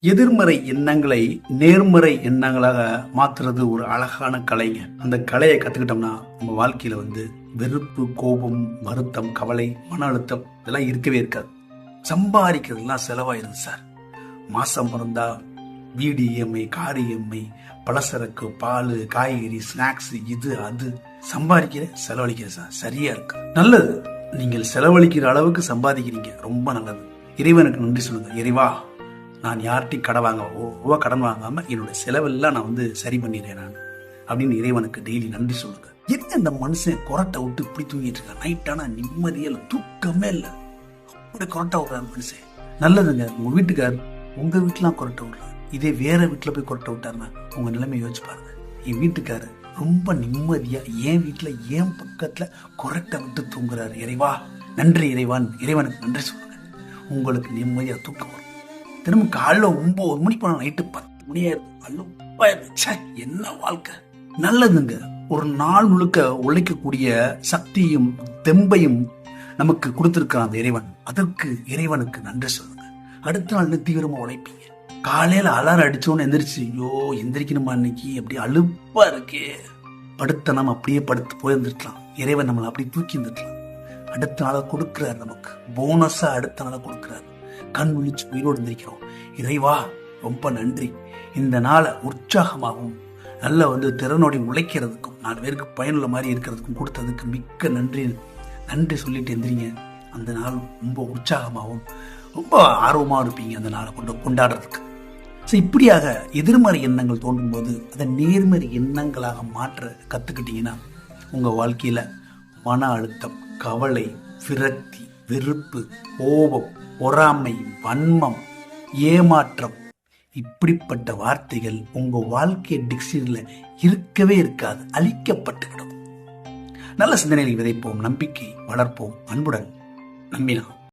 எதிர்மறை எண்ணங்களை நேர்மறை எண்ணங்களாக மாத்துறது ஒரு அழகான கலைங்க. அந்த கலையை கத்துக்கிட்டோம்னா நம்ம வாழ்க்கையில வெறுப்பு, கோபம், வருத்தம், கவலை, மன அழுத்தம் இதெல்லாம் இருக்கவே இருக்காது. சம்பாதிக்கிறதுலாம் செலவாயிருது சார். மாசம் பிறந்தா வீடு இஎம்ஐ, கார் இஎம்ஐ, பலசரக்கு, பால், காய்கறி, ஸ்நாக்ஸ், இது அது சம்பாதிக்கிற செலவழிக்கிற சார். சரியா இருக்கு, நல்லது. நீங்கள் செலவழிக்கிற அளவுக்கு சம்பாதிக்கிறீங்க, ரொம்ப நல்லது. இறைவனுக்கு நன்றி சொல்லுங்க. இறைவா, நான் யார்கிட்டையும் கடன் வாங்காம என்னோட செலவெல்லாம் நான் சரி பண்ணிடுறேன் நான் அப்படின்னு இறைவனுக்கு டெய்லி நன்றி சொல்லுங்க. என்ன இந்த மனுஷன் கொரட்டை விட்டு இப்படி தூங்கிட்டு இருக்கான்? நைட்டானா நிம்மதியே இல்லை, தூக்கமே இல்லை, அப்படி கொரட்டை விடுறாரு மனுஷன். நல்லதுங்க, உங்க வீட்டுக்கார் உங்க வீட்டுலாம் கொரட்டை விடுறாரு. இதே வேற வீட்டுல போய் கொரட்டை விட்டாருன்னா உங்க நிலைமை யோசிச்சு பாருங்க. என் வீட்டுக்காரு ரொம்ப நிம்மதியா என் வீட்டுல என் பக்கத்துல கொரட்டை விட்டு தூங்குறாரு. இறைவா நன்றி. இறைவனுக்கு நன்றி சொல்லுங்க. உங்களுக்கு நிம்மதியா தூக்கம் வரும். திரும்ப காலைல 9 மணி போனா நைட்டு 10 மணி ஆயிடுது. என்ன வாழ்க்கை. நல்லதுங்க. ஒரு நாள் முழுக்க உழைக்கக்கூடிய சக்தியும் தெம்பையும் நமக்கு கொடுத்திருக்கான் அந்த இறைவன். அதற்கு இறைவனுக்கு நன்றி சொல்லுங்க. அடுத்த நாள் தீவிரமா உழைப்பீங்க. காலையில அலாரம் அடிச்சோன்னு எந்திரிச்சு, ஐயோ எந்திரிக்கணுமா இன்னைக்கு, அப்படி அலுப்பா இருக்கே, படுத்த நம்ம அப்படியே படுத்து போயிருந்துருக்கலாம். இறைவன் நம்மளை அப்படி தூக்கி இருந்துருக்கலாம். அடுத்த நாளை கொடுக்கிறார், நமக்கு போனஸா அடுத்த நாளை கொடுக்கிறார். கண் விழிச்சு உயிரோடு இருந்திருக்கிறோம். இறைவா ரொம்ப நன்றி. இந்த நாளை உற்சாகமாகவும் நல்ல திறனோடி உழைக்கிறதுக்கும் 4 பேருக்கு பயனுள்ள மாதிரி இருக்கிறதுக்கும் கொடுத்ததுக்கு மிக்க நன்றி சொல்லிட்டு எந்திரிங்க. அந்த நாள் ரொம்ப உற்சாகமாகவும் ரொம்ப ஆர்வமாக இருப்பீங்க அந்த நாளை கொண்டாடுறதுக்கு. இப்படியாக எதிர்மறை எண்ணங்கள் தோன்றும் போது அதை நேர்மறை எண்ணங்களாக மாற்ற கத்துக்கிட்டீங்கன்னா உங்க வாழ்க்கையில மன அழுத்தம், கவலை, விரக்தி, வெறுப்பு, கோபம், பொறாமை, வன்மம், ஏமாற்றம் இப்படிப்பட்ட வார்த்தைகள் உங்க வாழ்க்கை டிக்ஷனரியில இருக்கவே இருக்காது, அழிக்கப்பட்டுவிடும். நல்ல சிந்தனைகளை விதைப்போம், நம்பிக்கை வளர்ப்போம். அன்புடன் நம்பினா.